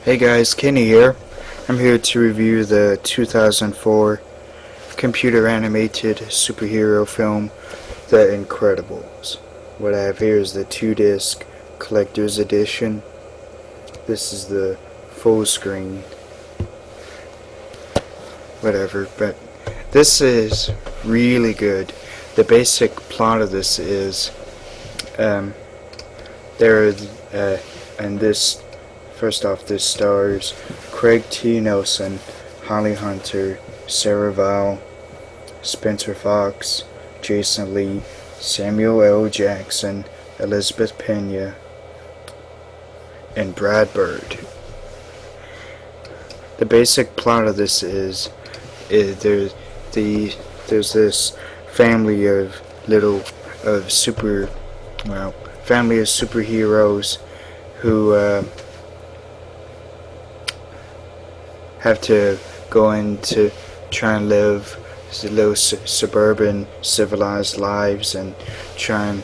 Hey guys, Kenny here. I'm here to review the 2004 computer animated superhero film, The Incredibles. What I have here is the 2-disc collector's edition. This is the full screen. Whatever, but this is really good. The basic plot of this is, and this, first off, this stars Craig T. Nelson, Holly Hunter, Sarah Vowell, Spencer Fox, Jason Lee, Samuel L. Jackson, Elizabeth Pena, and Brad Bird. The basic plot of this is there's this family of superheroes who have to go into try and live little suburban civilized lives and try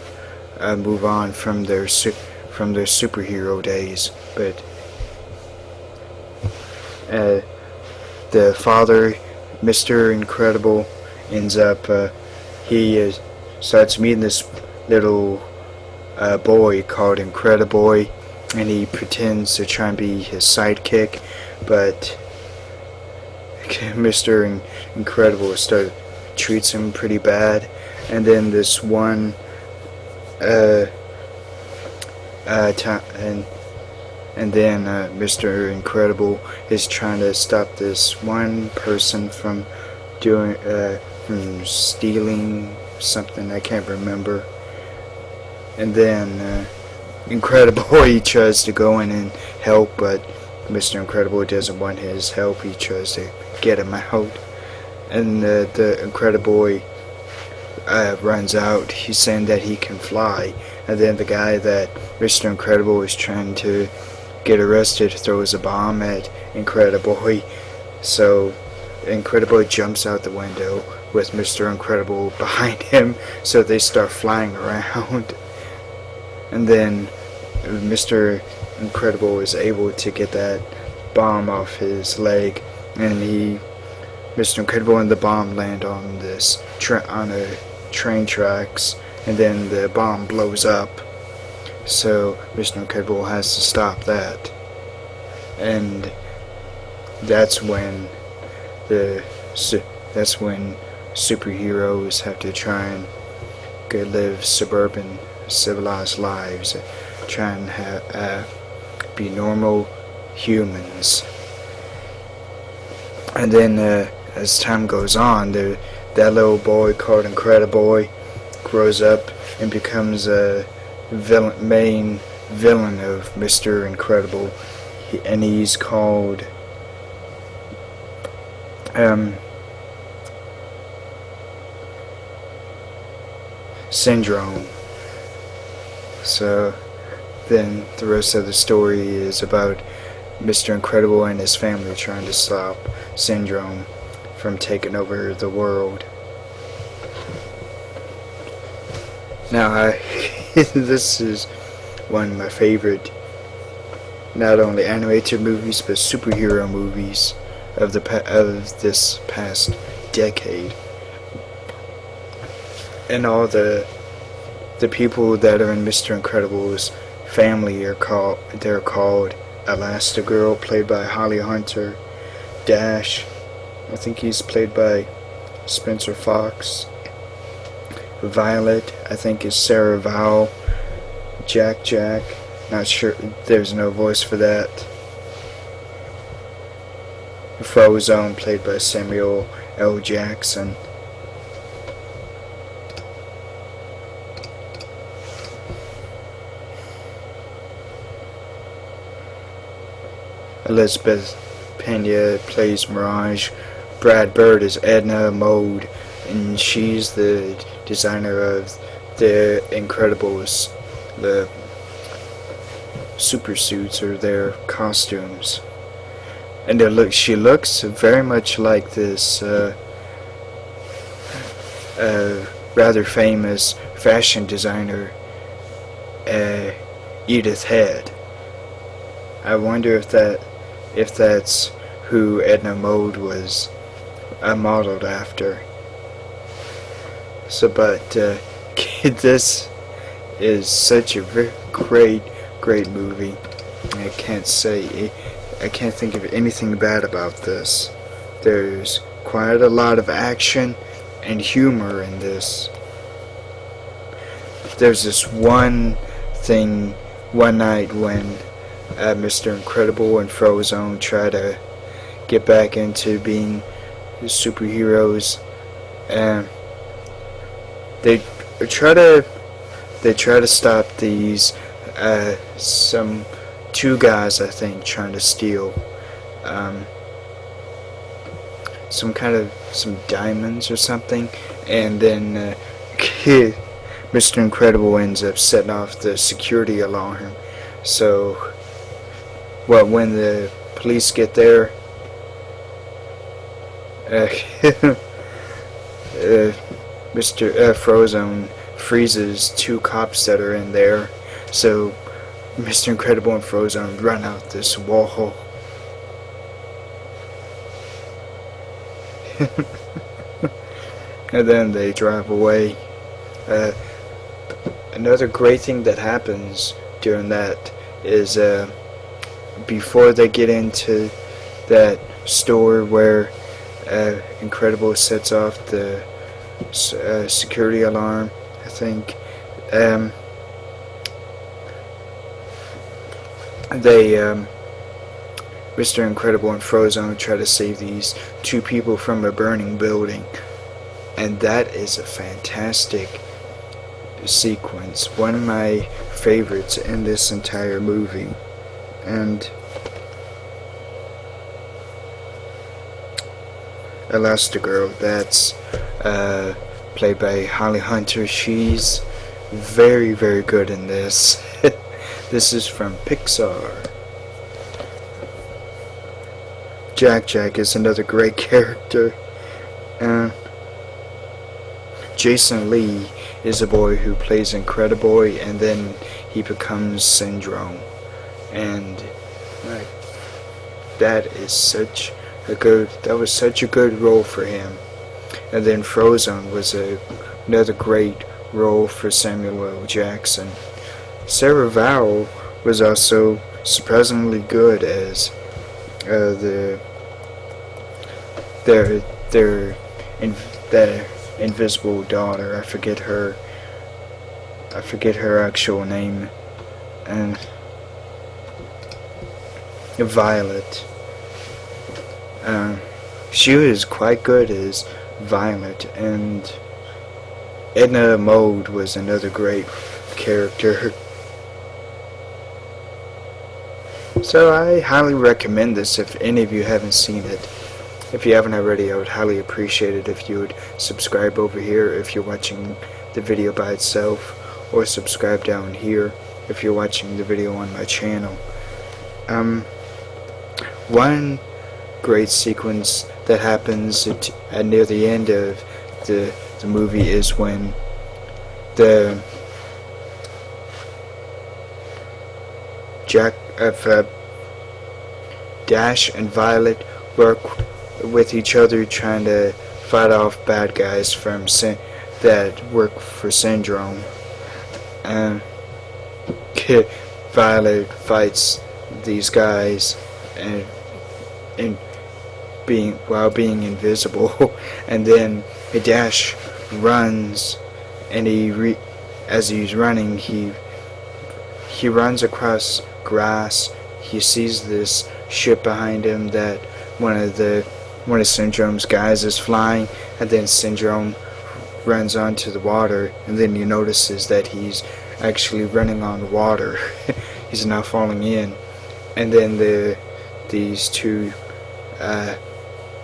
and move on from their superhero days. But the father, Mr. Incredible, ends up starts meeting this little boy called Incrediboy, and he pretends to try and be his sidekick, but Mr. Incredible treats him pretty bad. And then this one Mr. Incredible is trying to stop this one person from stealing something, I can't remember. And then Incrediboy tries to go in and help, but Mr. Incredible doesn't want his help. He tries to get him out, and the Incrediboy runs out. He's saying that he can fly, and then the guy that Mr. Incredible is trying to get arrested throws a bomb at Incrediboy. So Incrediboy jumps out the window with Mr. Incredible behind him, so they start flying around. And then Mr. Incredible is able to get that bomb off his leg, and Mr. Incredible and the bomb land on on a train tracks, and then the bomb blows up. So Mr. Incredible has to stop that, and that's when superheroes have to try and live suburban civilized lives, try and be normal humans. And then as time goes on, that little boy called Incrediboy grows up and becomes a main villain of Mr. Incredible, and he's called Syndrome. So then the rest of the story is about Mr. Incredible and his family trying to stop Syndrome from taking over the world. Now, this is one of my favorite, not only animated movies, but superhero movies of this past decade. And all the people that are in Mr. Incredible's family are called Elastigirl, played by Holly Hunter, Dash, I think he's played by Spencer Fox, Violet, I think is Sarah Vowell, Jack, not sure, there's no voice for that, Frozone, played by Samuel L. Jackson. Elizabeth Pena plays Mirage. Brad Bird is Edna Mode, and she's the designer of the Incredibles, the super suits or their costumes. And she looks very much like this rather famous fashion designer, Edith Head. I wonder if that if that's who Edna Mode was modeled after. So, but this is such a very great movie. I can't think of anything bad about this. There's quite a lot of action and humor in this. There's this one night when Mr. Incredible and Frozone try to get back into being superheroes, and they try to stop these some two guys, I think, trying to steal some diamonds or something, and then Mr. Incredible ends up setting off the security alarm. So, well, when the police get there, Mr. Frozone freezes two cops that are in there. So Mr. Incredible and Frozone run out this wall. And then they drive away. Another great thing that happens during that is before they get into that store where Incredible sets off the security alarm, I think, Mr. Incredible and Frozone try to save these two people from a burning building, and that is a fantastic sequence, one of my favorites in this entire movie. And Elastigirl, that's played by Holly Hunter. She's very good in this. This is from Pixar. Jack is another great character. Jason Lee is a boy who plays Incrediboy, and then he becomes Syndrome, and that was such a good role for him. And then Frozone was another great role for Samuel L. Jackson. Sarah Vowell was also surprisingly good as their invisible daughter. I forget her actual name. And Violet. She was quite good as Violet, and Edna Mode was another great character. So I highly recommend this if any of you haven't seen it. If you haven't already, I would highly appreciate it if you would subscribe over here if you're watching the video by itself, or subscribe down here if you're watching the video on my channel. One great sequence that happens near the end of the movie is when Dash and Violet work with each other trying to fight off bad guys that work for Syndrome. Violet fights these guys while being invisible, and then Dash runs, and as he's running, he runs across grass. He sees this ship behind him that one of Syndrome's guys is flying, and then Syndrome runs onto the water, and then he notices that he's actually running on water. He's now falling in, and then these two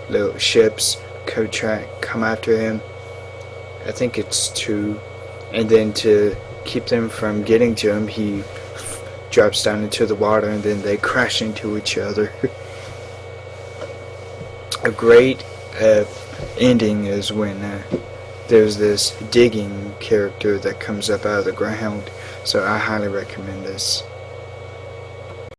little ships come after him. I think it's two, and then to keep them from getting to him, he drops down into the water, and then they crash into each other. A great ending is when there's this digging character that comes up out of the ground. So I highly recommend this.